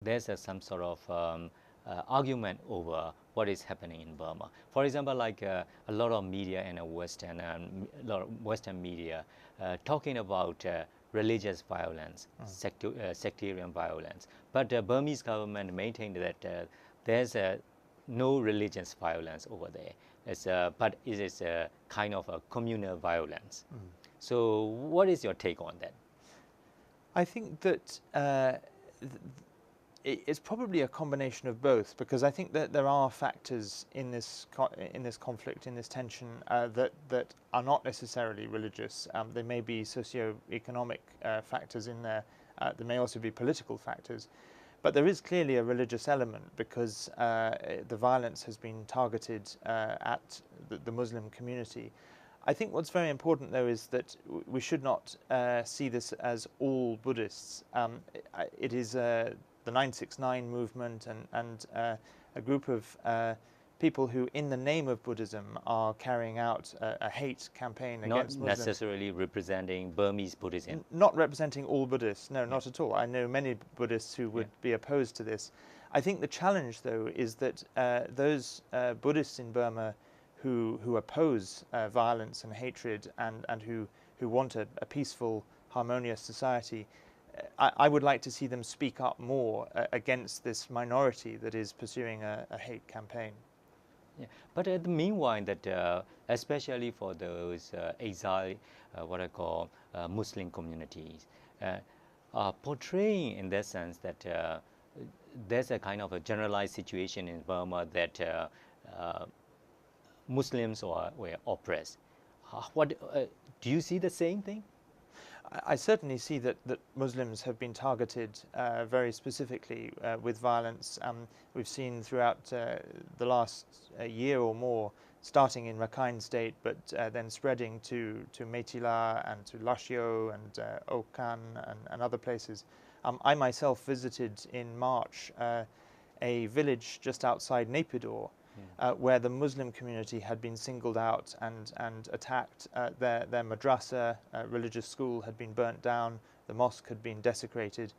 there's some sort of argument over what is happening in Burma. For example, like a lot of media in a a lot of Western media talking about religious violence, sectarian violence. But the Burmese government maintained that there's no religious violence over there. But it is a kind of a communal violence. So what is your take on that? I think that it's probably a combination of both, because I think that there are factors in this conflict, in this tension, that are not necessarily religious. There may be socio-economic factors in there. There may also be political factors. But there is clearly a religious element, because the violence has been targeted at the Muslim community. I think what's very important, though, is that we should not see this as all Buddhists. It is the 969 movement and a group of people who, in the name of Buddhism, are carrying out a hate campaign against Muslims. Not necessarily representing Burmese Buddhism. Not representing all Buddhists, no, not at all. I know many Buddhists who would be opposed to this. I think the challenge, though, is that those Buddhists in Burma who oppose violence and hatred and who want a peaceful, harmonious society, I would like to see them speak up more against this minority that is pursuing a hate campaign. Yeah. But meanwhile, that especially for those exiled, what I call Muslim communities, are portraying in that sense that there's a kind of a generalized situation in Burma that Muslims were oppressed. Do you see the same thing? I certainly see that Muslims have been targeted very specifically with violence. We've seen throughout the last year or more, starting in Rakhine State, but then spreading to Metila and to Lashio and Okan and other places. I myself visited in March a village just outside Naypyidaw, where the Muslim community had been singled out and attacked. Their madrasa, religious school, had been burnt down. The mosque had been desecrated.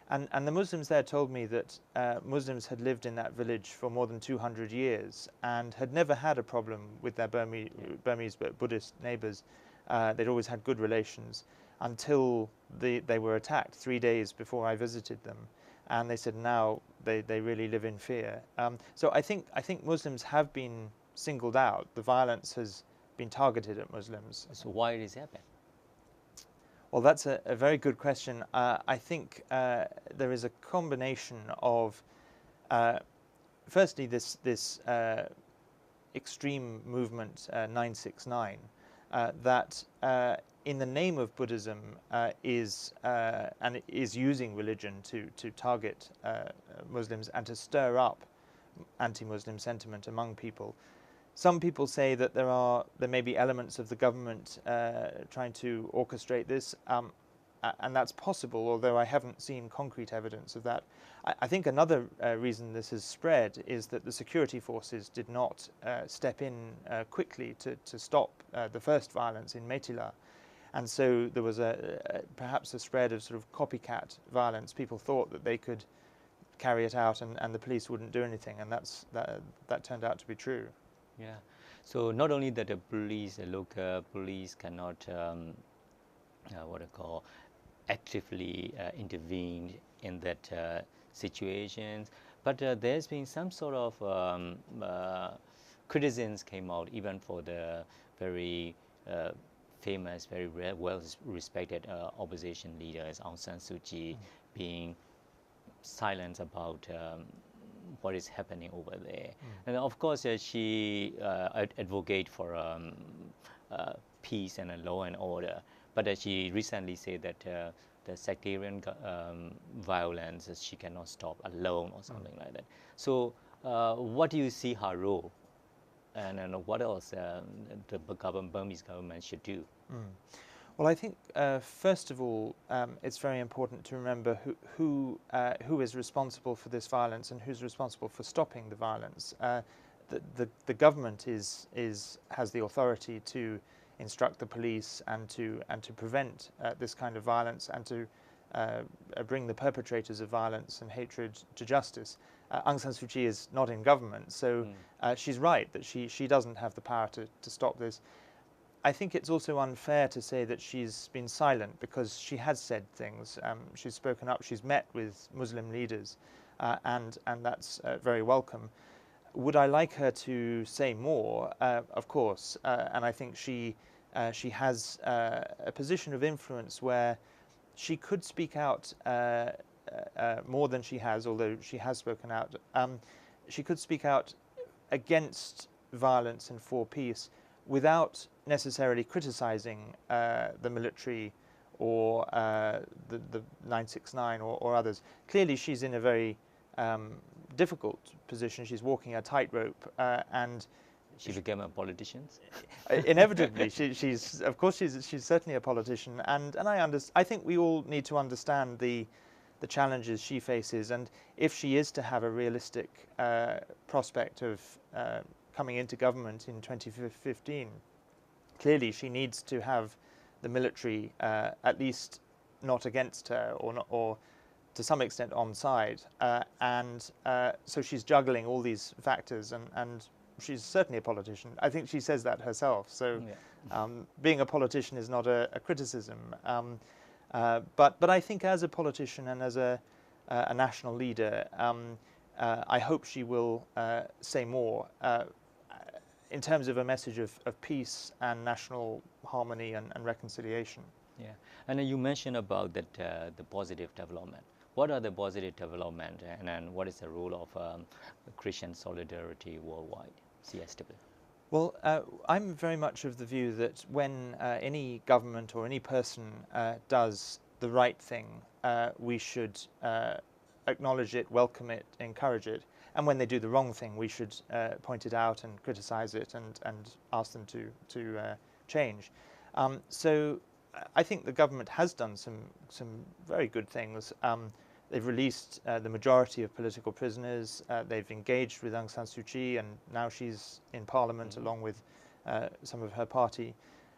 And the Muslims there told me that Muslims had lived in that village for more than 200 years and had never had a problem with their Burmese Buddhist neighbors. They'd always had good relations until they were attacked 3 days before I visited them. And they said now they really live in fear. So I think Muslims have been singled out. The violence has been targeted at Muslims. So why it is happening? Well, that's a very good question. I think there is a combination of, firstly, this extreme movement 969 that in the name of Buddhism is using religion to target Muslims and to stir up anti-Muslim sentiment among people. Some people say that there may be elements of the government trying to orchestrate this, and that's possible, although I haven't seen concrete evidence of that. I think another reason this has spread is that the security forces did not step in quickly to stop the first violence in Metila. And so there was perhaps a spread of sort of copycat violence. People thought that they could carry it out and the police wouldn't do anything, and that turned out to be true. Yeah. So not only that the police, the local police cannot, what I call, actively intervene in that situations, but there's been some sort of criticisms came out even for the very famous, very well-respected opposition leaders, Aung San Suu Kyi, being silent about what is happening over there. And of course, she advocate for peace and law and order. But she recently said that the sectarian violence she cannot stop alone or something like that. So what do you see her role? And what else the Burmese government should do? Well, I think first of all, it's very important to remember who is responsible for this violence and who's responsible for stopping the violence. The government has the authority to instruct the police and to prevent this kind of violence and to bring the perpetrators of violence and hatred to justice. Aung San Suu Kyi is not in government, so she's right that she doesn't have the power to stop this. I think it's also unfair to say that she's been silent, because she has said things. She's spoken up. She's met with Muslim leaders, and that's very welcome. Would I like her to say more? Of course, and I think she has a position of influence where she could speak out more than she has, although she has spoken out. She could speak out against violence and for peace without necessarily criticizing the military or the 969 or others. Clearly, she's in a very difficult position. She's walking a tightrope, and she became a politician. Inevitably, she's of course she's certainly a politician, and I think we all need to understand the challenges she faces, and if she is to have a realistic prospect of coming into government in 2015, clearly she needs to have the military at least not against her, or to some extent on side, and so she's juggling all these factors, and she's certainly a politician. I think she says that herself. So being a politician is not a criticism. But I think as a politician and as a national leader, I hope she will say more in terms of a message of peace and national harmony and reconciliation. Yeah, and you mentioned about that the positive development. What are the positive development, and what is the role of Christian solidarity worldwide, CSW? Well, I'm very much of the view that when any government or any person does the right thing, we should acknowledge it, welcome it, encourage it. And when they do the wrong thing, we should point it out and criticize it and ask them to change. So I think the government has done some very good things. They've released the majority of political prisoners. They've engaged with Aung San Suu Kyi, and now she's in parliament along with some of her party.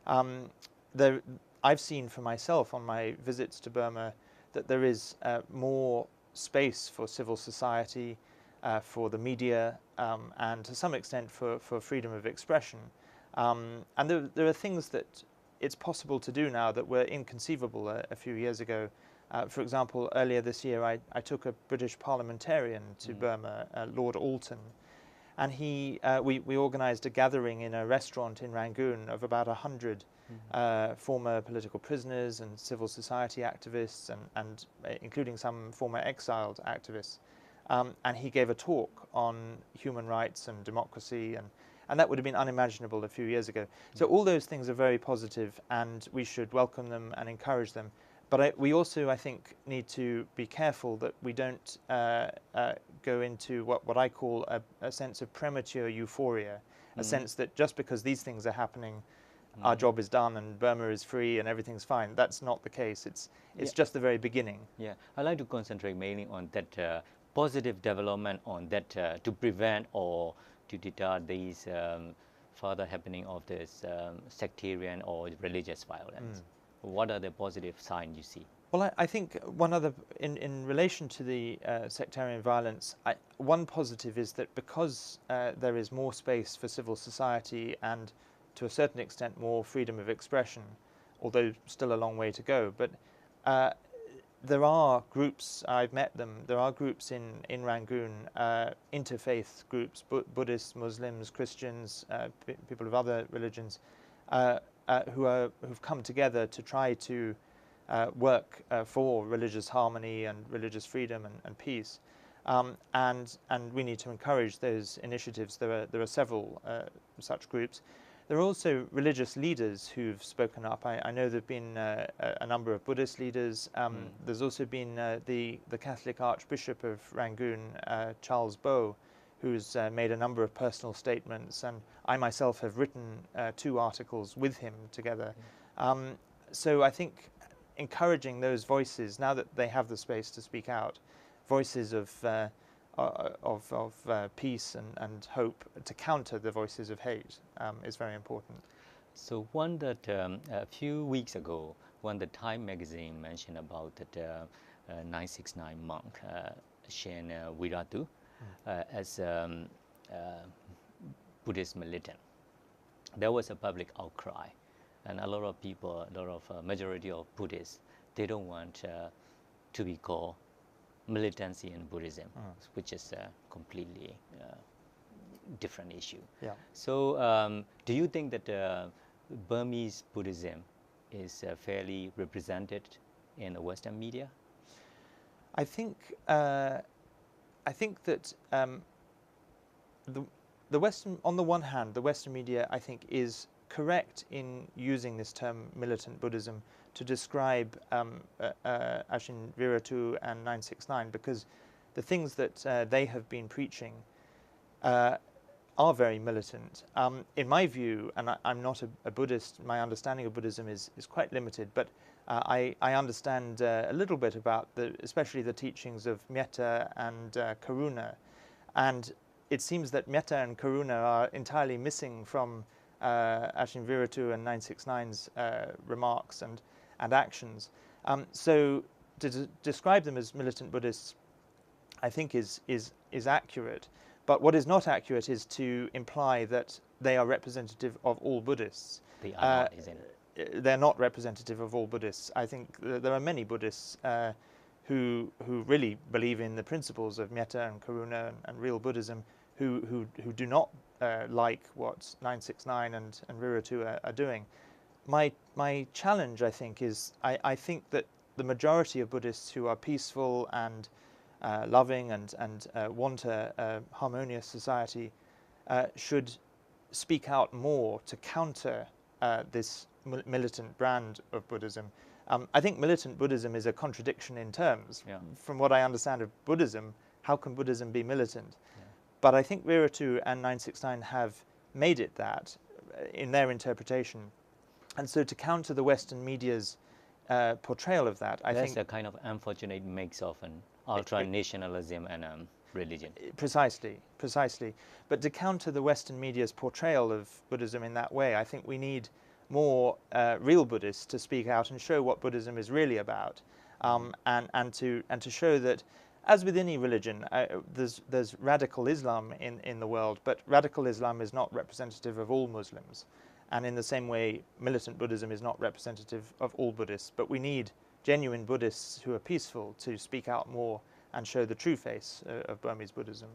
I've seen for myself on my visits to Burma that there is more space for civil society, for the media, and to some extent for freedom of expression. And there are things that it's possible to do now that were inconceivable a few years ago. For example, earlier this year, I took a British parliamentarian to Burma, Lord Alton, and we organised a gathering in a restaurant in Rangoon of about 100 former political prisoners and civil society activists, and including some former exiled activists. And he gave a talk on human rights and democracy, and that would have been unimaginable a few years ago. So all those things are very positive, and we should welcome them and encourage them. But we also, I think, need to be careful that we don't go into what I call a sense of premature euphoria, a sense that just because these things are happening, our job is done and Burma is free and everything's fine. That's not the case. It's just the very beginning. Yeah, I like to concentrate mainly on that positive development, on that to prevent or to deter these further happening of this sectarian or religious violence. What are the positive signs you see? Well, I think one other, in relation to the sectarian violence, one positive is that because there is more space for civil society and to a certain extent more freedom of expression, although still a long way to go, but there are groups, I've met them, there are groups in Rangoon, interfaith groups, Buddhists, Muslims, Christians, people of other religions, who've come together to try to work for religious harmony and religious freedom and peace, and we need to encourage those initiatives. There are several such groups. There are also religious leaders who've spoken up. I know there've been a number of Buddhist leaders. There's also been the Catholic Archbishop of Rangoon, Charles Bo, who's made a number of personal statements, and I myself have written 2 articles with him together. So I think encouraging those voices, now that they have the space to speak out, voices of peace and hope to counter the voices of hate is very important. So one that a few weeks ago, when the Time magazine mentioned about that 969 monk Shen Wiratu as Buddhist militant, there was a public outcry, and a lot of people, a lot of majority of Buddhists, they don't want to be called militancy in Buddhism, which is a completely different issue. Yeah. So do you think that Burmese Buddhism is fairly represented in the Western media? I think that the Western, on the one hand, the Western media, I think, is correct in using this term militant Buddhism to describe Ashin Viratu and 969, because the things that they have been preaching are very militant. In my view, and I'm not a Buddhist, my understanding of Buddhism is quite limited, but I understand a little bit about especially the teachings of metta and karuna, and it seems that metta and karuna are entirely missing from Ashin Viratu and 969's remarks and actions. So to describe them as militant Buddhists, I think is accurate. But what is not accurate is to imply that they are representative of all Buddhists. They are not, isn't it? They're not representative of all Buddhists. I think there are many Buddhists who really believe in the principles of metta and karuna and real Buddhism, who do not like what 969 and Viratu are doing. My challenge, I think, is I think that the majority of Buddhists who are peaceful and loving and want a harmonious society should speak out more to counter this militant brand of Buddhism. I think militant Buddhism is a contradiction in terms. Yeah. From what I understand of Buddhism, how can Buddhism be militant? Yeah. But I think Viratu and 969 have made it that in their interpretation. And so to counter the Western media's portrayal of that, I think... That's a kind of unfortunate mix of an ultra-nationalism and religion. Precisely. But to counter the Western media's portrayal of Buddhism in that way, I think we need more real Buddhists to speak out and show what Buddhism is really about, and to show that, as with any religion, there's radical Islam in the world, but radical Islam is not representative of all Muslims. And in the same way, militant Buddhism is not representative of all Buddhists, but we need genuine Buddhists who are peaceful to speak out more and show the true face of Burmese Buddhism.